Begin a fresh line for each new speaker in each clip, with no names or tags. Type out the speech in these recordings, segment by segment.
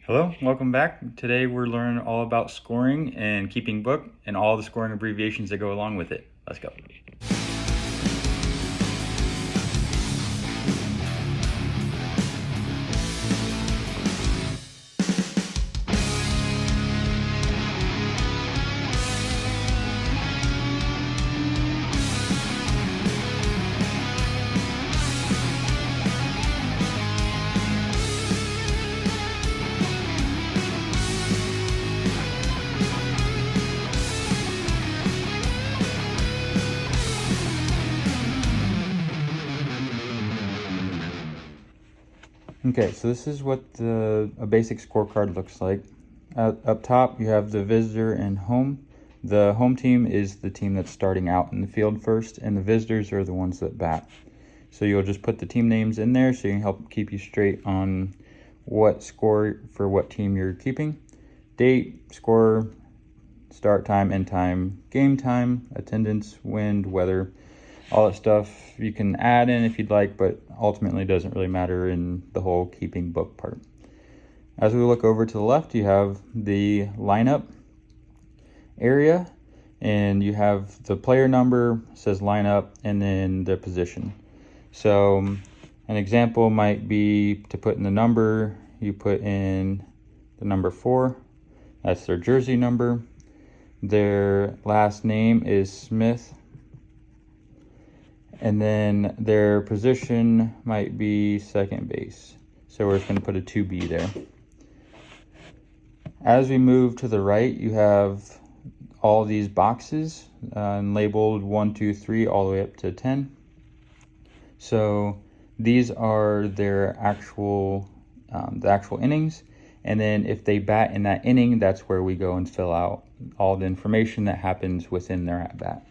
Hello, welcome back. Today we're learning all about scoring and keeping book and all the scoring abbreviations that go along with it. Let's go. Okay, so this is what a basic scorecard looks like. Up top, you have the visitor and home. The home team is the team that's starting out in the field first, and the visitors are the ones that bat. So you'll just put the team names in there so you can help keep you straight on what score for what team you're keeping. Date, score, start time, end time, game time, attendance, wind, weather, all that stuff you can add in if you'd like, but ultimately doesn't really matter in the whole keeping book part. As we look over to the left, you have the lineup area, and you have the player number, says lineup, and then the position. So an example might be to put in the number, you put in the number 4, that's their jersey number. Their last name is Smith, and then their position might be second base. So we're just going to put a 2B there. As we move to the right, you have all these boxes labeled 1, 2, 3 all the way up to 10. So these are their actual the actual innings, and then if they bat in that inning, that's where we go and fill out all the information that happens within their at bat.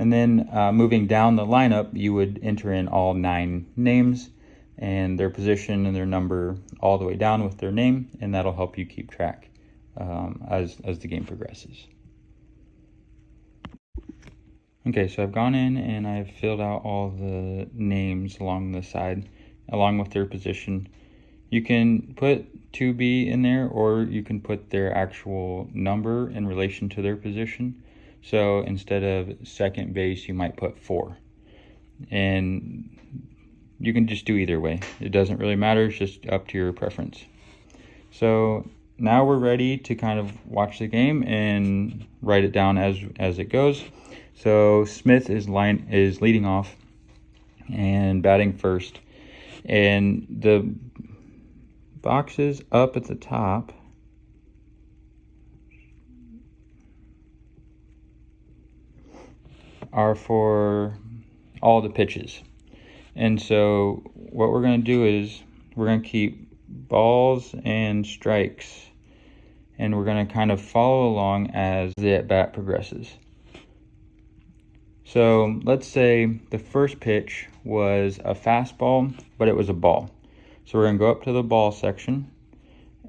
And then moving down the lineup, you would enter in all 9 names and their position and their number all the way down with their name, and that'll help you keep track as the game progresses. Okay, so I've gone in and I've filled out all the names along the side, along with their position. You can put 2B in there, or you can put their actual number in relation to their position. So instead of second base, you might put 4. And you can just do either way. It doesn't really matter, it's just up to your preference. So now we're ready to kind of watch the game and write it down as it goes. So Smith is leading off and batting first. And the boxes up at the top are for all the pitches. And so what we're going to do is we're going to keep balls and strikes, and we're going to kind of follow along as the at-bat progresses. So let's say the first pitch was a fastball, but it was a ball. So we're going to go up to the ball section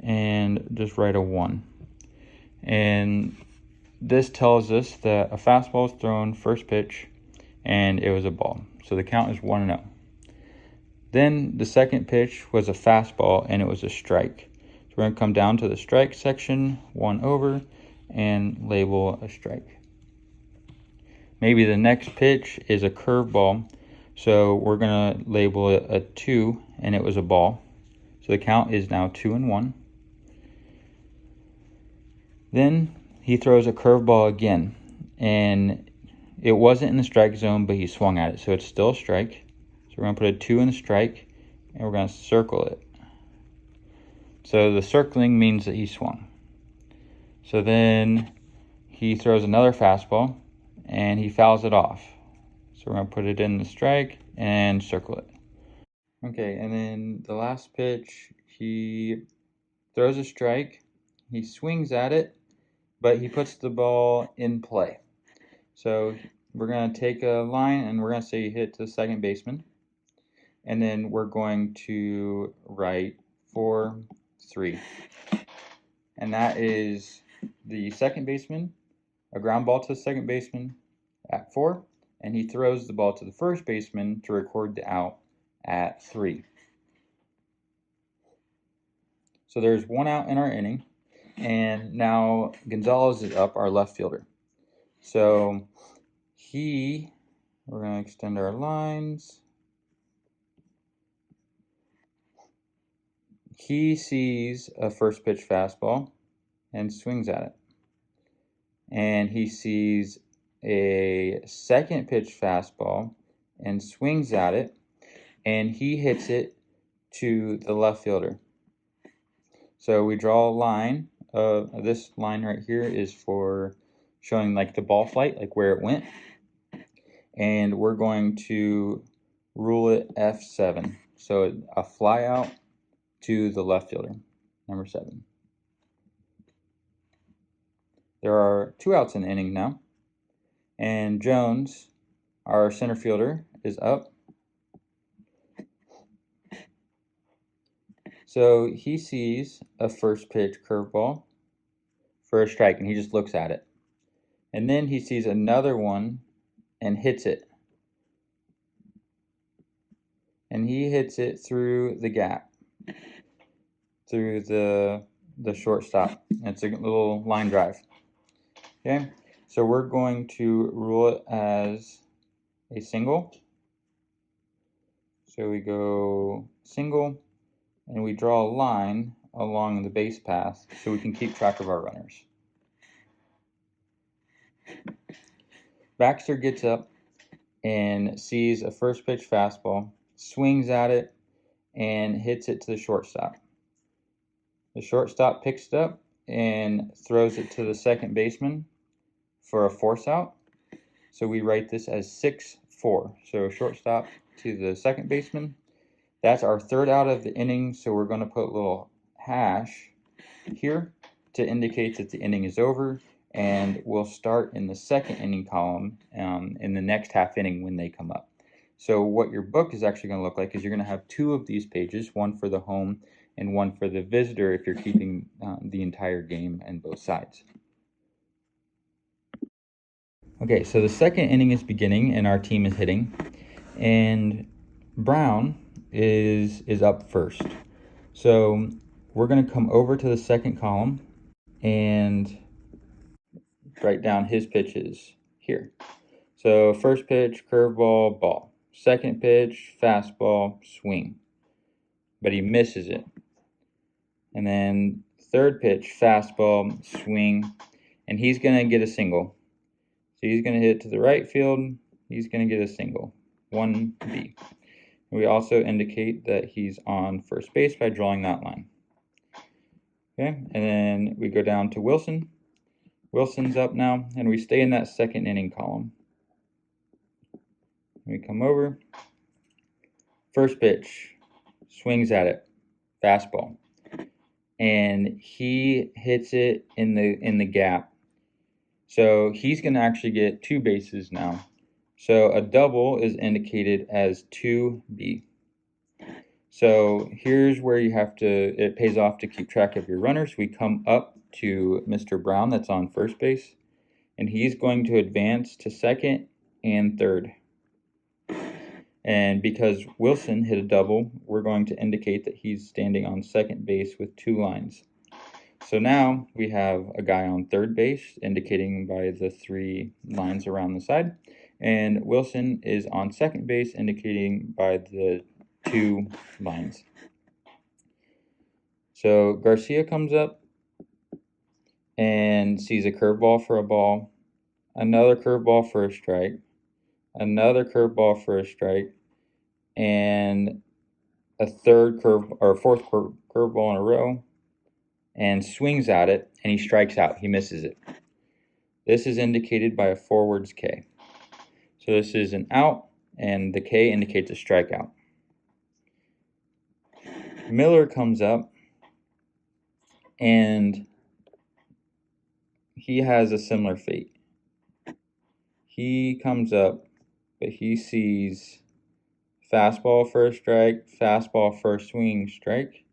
and just write a 1. And this tells us that a fastball was thrown first pitch and it was a ball. So the count is 1-0. Then the second pitch was a fastball and it was a strike. So we're going to come down to the strike section, 1 over, and label a strike. Maybe the next pitch is a curveball, so we're going to label it a 2 and it was a ball. So the count is now 2-1. Then he throws a curveball again, and it wasn't in the strike zone, but he swung at it, so it's still a strike. So we're going to put a 2 in the strike, and we're going to circle it. So the circling means that he swung. So then he throws another fastball, and he fouls it off. So we're going to put it in the strike and circle it. Okay, and then the last pitch, he throws a strike, he swings at it, but he puts the ball in play. So we're going to take a line and we're going to say he hit to the second baseman. And then we're going to write 4-3. And that is the second baseman, a ground ball to the second baseman at 4, and he throws the ball to the first baseman to record the out at 3. So there's 1 out in our inning, and now Gonzalez is up, our left fielder. So we're going to extend our lines. He sees a first pitch fastball and swings at it. And he sees a second pitch fastball and swings at it, and he hits it to the left fielder. So we draw a line. This line right here is for showing like the ball flight, like where it went. And we're going to rule it F7. So a fly out to the left fielder, number 7. There are 2 outs in the inning now. And Jones, our center fielder, is up. So he sees a first pitch curveball for a strike, and he just looks at it. And then he sees another one and hits it. And he hits it through the gap, through the shortstop. It's a little line drive. Okay, so we're going to rule it as a single. So we go single, and we draw a line along the base path so we can keep track of our runners. Baxter gets up and sees a first pitch fastball, swings at it, and hits it to the shortstop. The shortstop picks it up and throws it to the second baseman for a force out. So we write this as 6-4. So shortstop to the second baseman. That's our 3rd out of the inning, so we're going to put a little hash here to indicate that the inning is over, and we'll start in the 2nd inning column in the next half inning when they come up. So what your book is actually going to look like is you're going to have 2 of these pages, one for the home and one for the visitor if you're keeping the entire game and both sides. Okay, so the 2nd inning is beginning and our team is hitting, and Brown is up first. So we're going to come over to the 2nd column and write down his pitches here. So first pitch, curveball, ball. Second pitch, fastball, swing. But he misses it. And then third pitch, fastball, swing. And he's going to get a single. So he's going to hit it to the right field. He's going to get a single. 1B. We also indicate that he's on first base by drawing that line. Okay, and then we go down to Wilson. Wilson's up now, and we stay in that 2nd inning column. We come over. First pitch, swings at it, fastball, and he hits it in the gap. So he's going to actually get 2 bases now. So a double is indicated as 2B. So here's where it pays off to keep track of your runners. We come up to Mr. Brown that's on first base, and he's going to advance to 2nd and 3rd. And because Wilson hit a double, we're going to indicate that he's standing on 2nd base with 2 lines. So now we have a guy on 3rd base, indicating by the 3 lines around the side, and Wilson is on 2nd base, indicating by the 2 lines. So Garcia comes up and sees a curveball for a ball, another curveball for a strike, another curveball for a strike, and a 4th curveball in a row, and swings at it, and he strikes out. He misses it. This is indicated by a forwards K. So this is an out, and the K indicates a strikeout. Miller comes up, and he has a similar fate. He comes up, but he sees fastball for a strike, fastball for a swinging strike,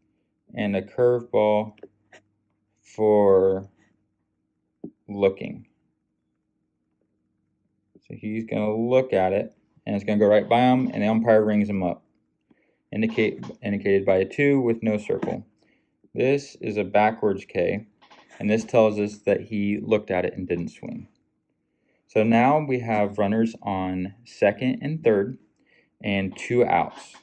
and a curveball for looking. So he's going to look at it, and it's going to go right by him, and the umpire rings him up, indicated by a 2 with no circle. This is a backwards K, and this tells us that he looked at it and didn't swing. So now we have runners on second and third and 2 outs.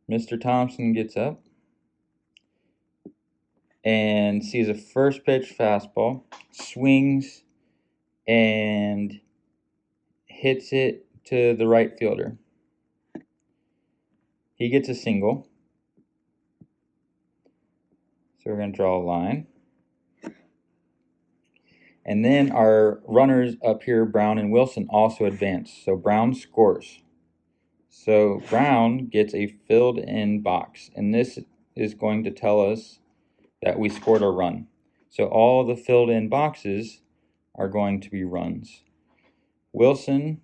Mr. Thompson gets up and sees a first pitch fastball, swings, and hits it to the right fielder. He gets a single. So we're going to draw a line. And then our runners up here, Brown and Wilson, also advance. So Brown scores. So Brown gets a filled in box. And this is going to tell us that we scored a run. So all the filled in boxes are going to be runs. Wilson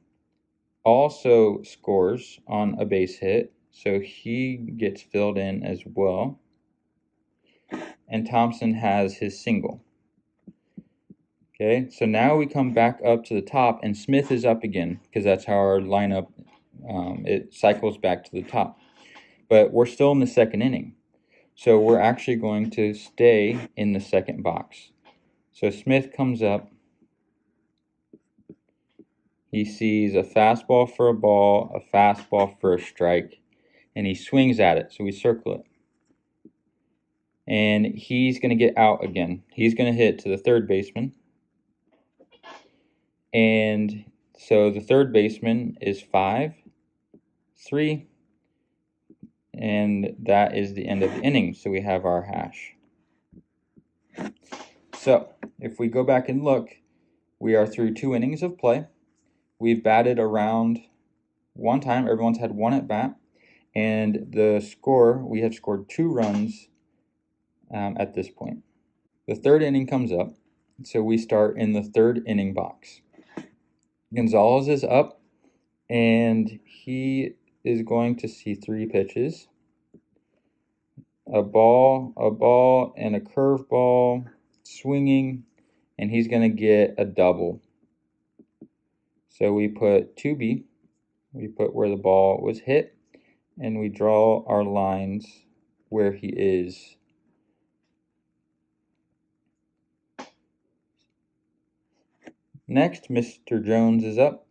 also scores on a base hit, so he gets filled in as well. And Thompson has his single. Okay, so now we come back up to the top, and Smith is up again, because that's how our lineup, it cycles back to the top. But we're still in the second inning. So we're actually going to stay in the second box. So Smith comes up. He sees a fastball for a ball, a fastball for a strike, and he swings at it. So we circle it. And he's going to get out again. He's going to hit to the third baseman. And so the third baseman is 5-3. And that is the end of the inning. So we have our hash. So if we go back and look, we are through 2 innings of play. We've batted around 1 time. Everyone's had 1 at bat. And the score, we have scored 2 runs at this point. The third inning comes up. So we start in the third inning box. Gonzalez is up, and he is going to see 3 pitches. A ball, and a curveball, swinging, and he's going to get a double. So we put 2B, we put where the ball was hit, and we draw our lines where he is. Next, Mr. Jones is up,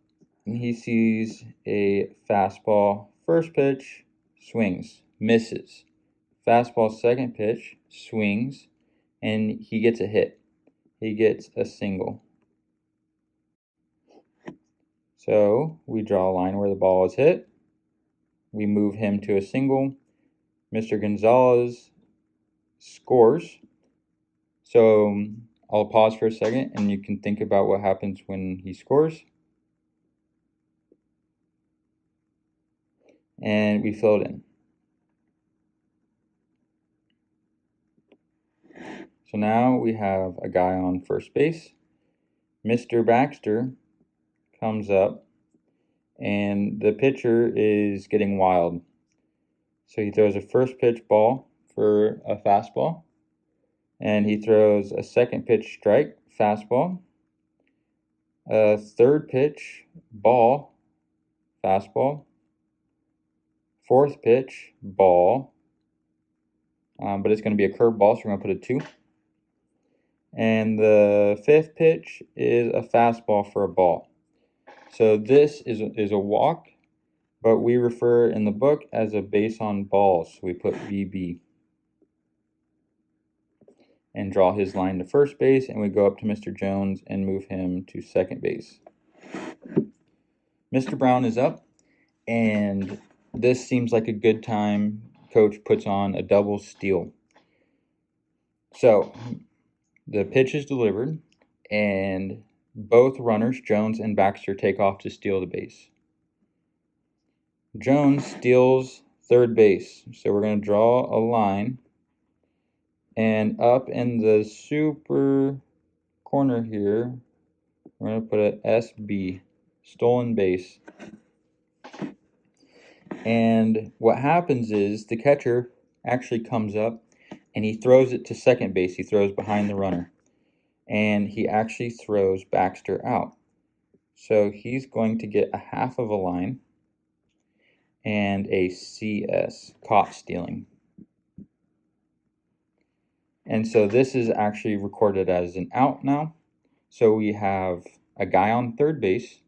and he sees a fastball, first pitch, swings, misses. Fastball, second pitch, swings, and he gets a hit. He gets a single. So we draw a line where the ball is hit. We move him to a single. Mr. Gonzalez scores. So I'll pause for a second, and you can think about what happens when he scores. And we fill it in. So now we have a guy on first base. Mr. Baxter comes up, and the pitcher is getting wild. So he throws a first pitch ball for a fastball, and he throws a second pitch strike, fastball, a third pitch ball, fastball, fourth pitch ball, but it's going to be a curve ball, so we're going to put a 2. And the fifth pitch is a fastball for a ball. So this is a walk, but we refer in the book as a base on balls. So we put BB. And draw his line to first base, and we go up to Mr. Jones and move him to second base. Mr. Brown is up, and this seems like a good time. Coach puts on a double steal. So the pitch is delivered, and both runners, Jones and Baxter, take off to steal the base. Jones steals third base, so we're going to draw a line. And up in the super corner here, we're going to put an SB, stolen base. And what happens is the catcher actually comes up and he throws it to second base. He throws behind the runner. And he actually throws Baxter out. So he's going to get a half of a line. and a CS, caught stealing. And so this is actually recorded as an out now. So we have a guy on third base.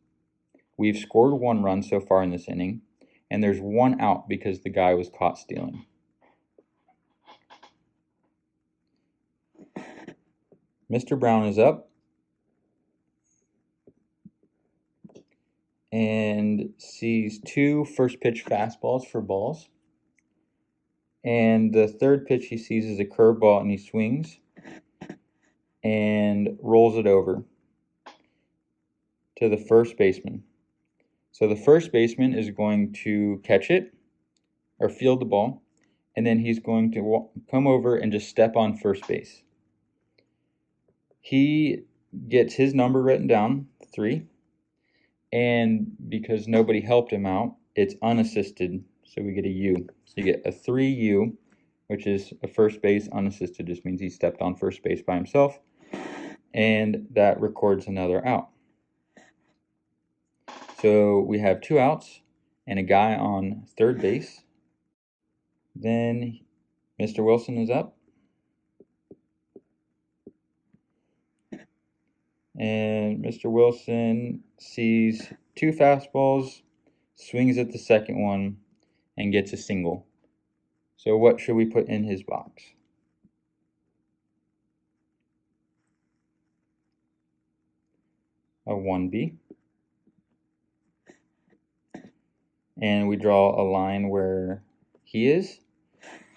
We've scored 1 run so far in this inning, and there's 1 out because the guy was caught stealing. Mr. Brown is up and sees 2 first pitch fastballs for balls. And the third pitch he sees is a curveball, and he swings and rolls it over to the first baseman. So the first baseman is going to catch it or field the ball, and then he's going to come over and just step on first base. He gets his number written down, 3, and because nobody helped him out, it's unassisted, so we get a U. So you get a 3U, which is a first base unassisted, just means he stepped on first base by himself, and that records another out. So we have 2 outs and a guy on third base. Then Mr. Wilson is up. And Mr. Wilson sees 2 fastballs, swings at the second one, and gets a single. So what should we put in his box? A 1B. And we draw a line where he is.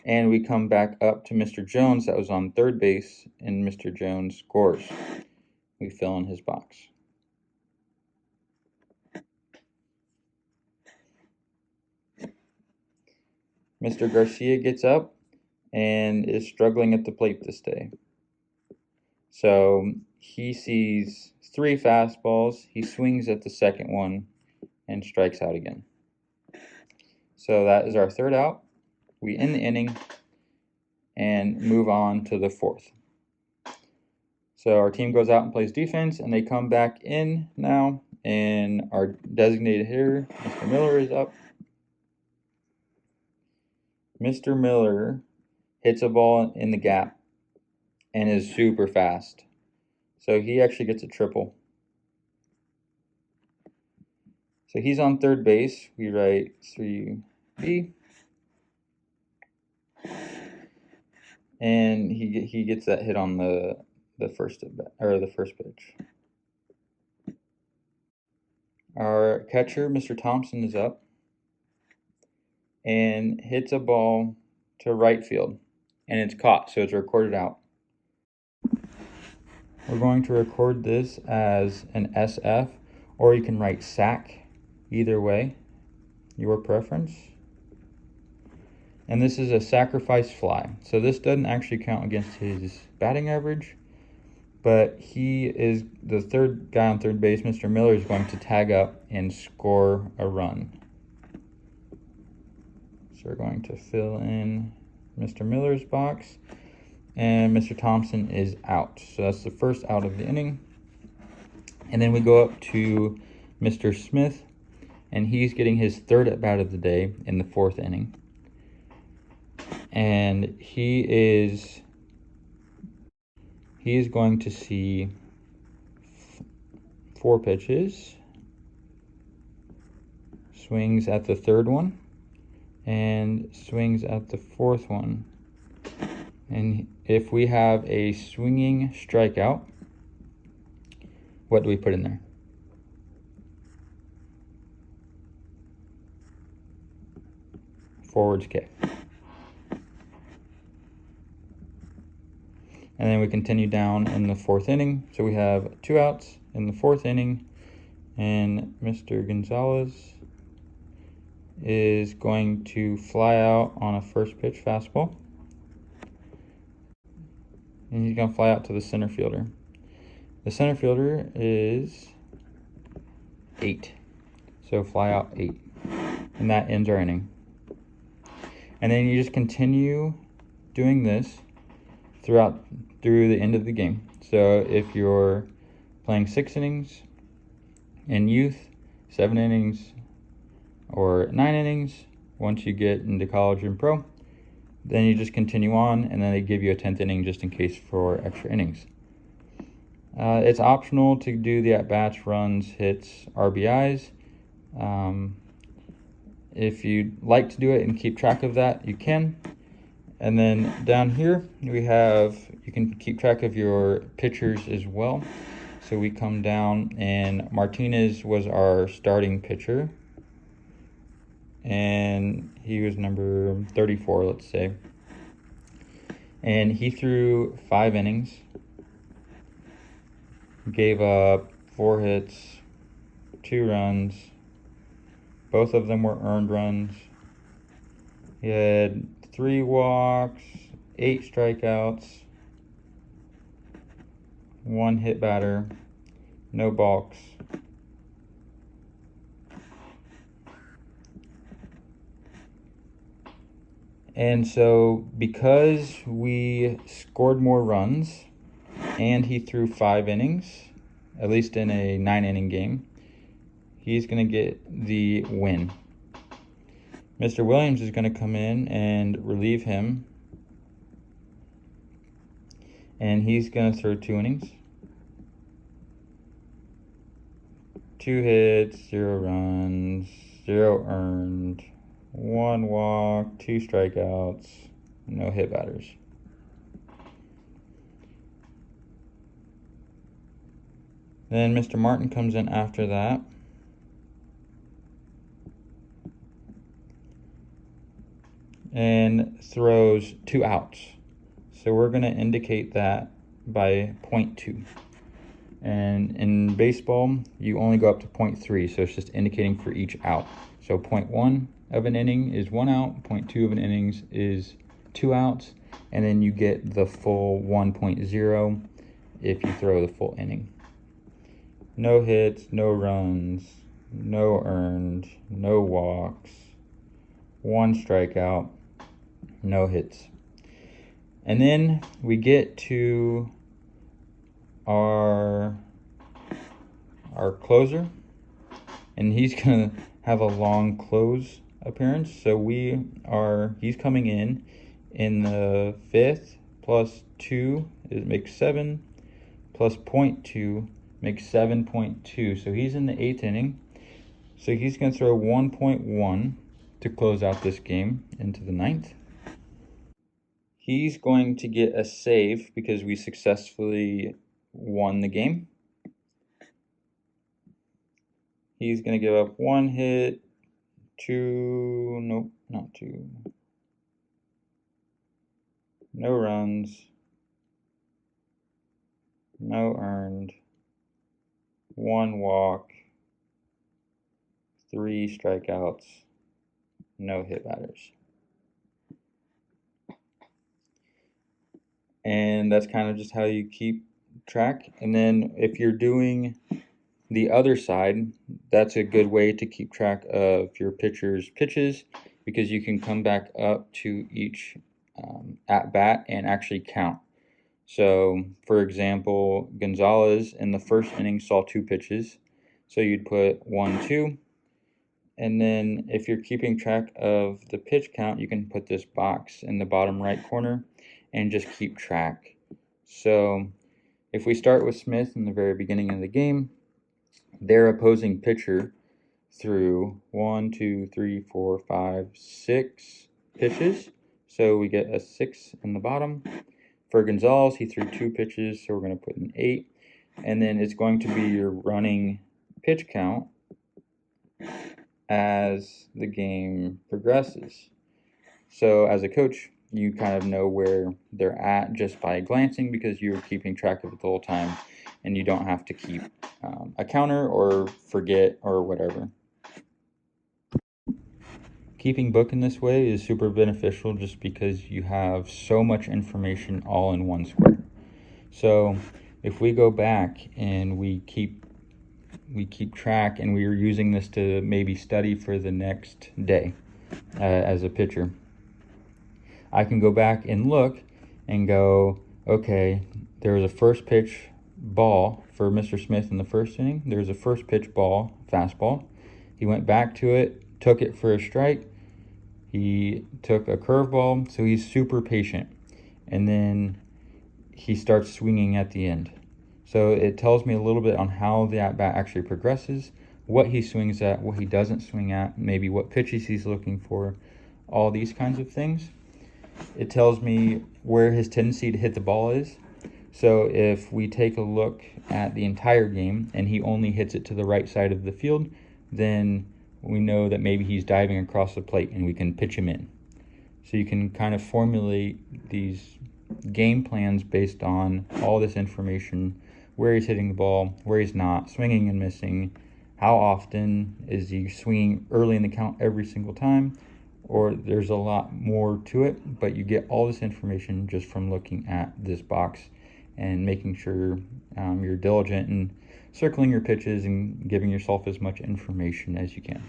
And we come back up to Mr. Jones that was on third base, and Mr. Jones scores. We fill in his box. Mr. Garcia gets up and is struggling at the plate this day. So he sees 3 fastballs, he swings at the second one, and strikes out again. So that is our 3rd out. We end the inning and move on to the 4th. So our team goes out and plays defense, and they come back in now, and our designated hitter, Mr. Miller, is up. Mr. Miller hits a ball in the gap and is super fast. So he actually gets a triple. So he's on third base. We write 3B. And he gets that hit on the first pitch. Our catcher, Mr. Thompson, is up and hits a ball to right field, and it's caught, so it's recorded out. We're going to record this as an SF, or you can write sack, either way, your preference. And this is a sacrifice fly, so this doesn't actually count against his batting average, but he is the third guy on third base. Mr. Miller is going to tag up and score a run. So we're going to fill in Mr. Miller's box, and Mr. Thompson is out. So that's the first out of the inning. And then we go up to Mr. Smith, and he's getting his 3rd at bat of the day in the 4th inning. And he is going to see 4 pitches, swings at the 3rd one, and swings at the 4th one. And if we have a swinging strikeout, what do we put in there? Forwards K. And then we continue down in the 4th inning. So we have 2 outs in the 4th inning, and Mr. Gonzalez is going to fly out on a first pitch fastball. And he's going to fly out to the center fielder. The center fielder is 8. So fly out 8. And that ends our inning. And then you just continue doing this through the end of the game. So if you're playing 6 innings in youth, 7 innings, or 9 innings, once you get into college and pro. Then you just continue on, and then they give you a 10th inning just in case for extra innings. It's optional to do the at-bats, runs, hits, RBIs. If you'd like to do it and keep track of that, you can. And then down here, we have, you can keep track of your pitchers as well. So we come down, and Martinez was our starting pitcher. And he was number 34, let's say. And he threw 5 innings. Gave up 4 hits, 2 runs. Both of them were earned runs. He had 3 walks, 8 strikeouts, 1 hit batter, no balks. And so because we scored more runs and he threw 5 innings, at least in a 9-inning game, he's going to get the win. Mr. Williams is going to come in and relieve him. And he's going to throw 2 innings. 2 hits, 0 runs, 0 earned, 1 walk, 2 strikeouts, no hit batters. Then Mr. Martin comes in after that. And throws 2 outs. So we're going to indicate that by 0.2. And in baseball, you only go up to 0.3, so it's just indicating for each out. So 0.1 of an inning is 1 out, 0.2 of an innings is 2 outs, and then you get the full 1.0 if you throw the full inning. No hits, no runs, no earned, no walks, 1 strikeout, no hits. And then we get to our closer, and he's gonna have a long close appearance. So he's coming in the 5th, plus 2 makes 7, plus 0.2 makes 7.2. So he's in the 8th inning. So he's gonna throw 1.1 to close out this game into the 9th. He's going to get a save because we successfully won the game. He's going to give up 1 hit, 2, nope, not 2. No runs, no earned, 1 walk, 3 strikeouts, no hit batters. And that's kind of just how you keep track. And then if you're doing the other side, that's a good way to keep track of your pitcher's pitches, because you can come back up to each at bat and actually count. So for example, Gonzalez in the first inning saw 2 pitches, so you'd put 1, 2. And then if you're keeping track of the pitch count, you can put this box in the bottom right corner and just keep track. So if we start with Smith in the very beginning of the game, their opposing pitcher threw 1, 2, 3, 4, 5, 6 pitches. So we get a 6 in the bottom. For Gonzalez, he threw 2 pitches, so we're going to put an 8. And then it's going to be your running pitch count as the game progresses. So as a coach, you kind of know where they're at just by glancing, because you're keeping track of it the whole time, and you don't have to keep a counter or forget or whatever. Keeping book in this way is super beneficial just because you have so much information all in one square. So if we go back and we keep track, and we are using this to maybe study for the next day as a pitcher, I can go back and look and go, okay, there was a first pitch ball for Mr. Smith in the first inning. There was a first pitch ball, fastball. He went back to it, took it for a strike, He took a curveball, so he's super patient. And then he starts swinging at the end. So it tells me a little bit on how the at-bat actually progresses, what he swings at, what he doesn't swing at, maybe what pitches he's looking for, all these kinds of things. It tells me where his tendency to hit the ball is. So if we take a look at the entire game and he only hits it to the right side of the field, then we know that maybe he's diving across the plate and we can pitch him in. So you can kind of formulate these game plans based on all this information, where he's hitting the ball, where he's not, swinging and missing, how often is he swinging early in the count every single time, or there's a lot more to it, but you get all this information just from looking at this box and making sure you're diligent and circling your pitches and giving yourself as much information as you can.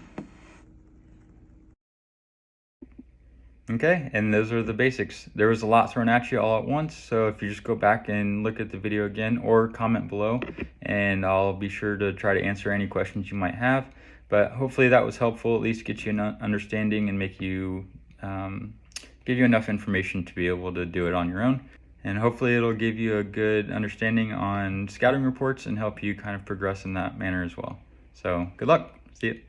Okay, and those are the basics. There was a lot thrown at you all at once, so if you just go back and look at the video again or comment below, and I'll be sure to try to answer any questions you might have. But hopefully that was helpful, at least get you an understanding and make you give you enough information to be able to do it on your own. And hopefully it'll give you a good understanding on scouting reports and help you kind of progress in that manner as well. So good luck. See you.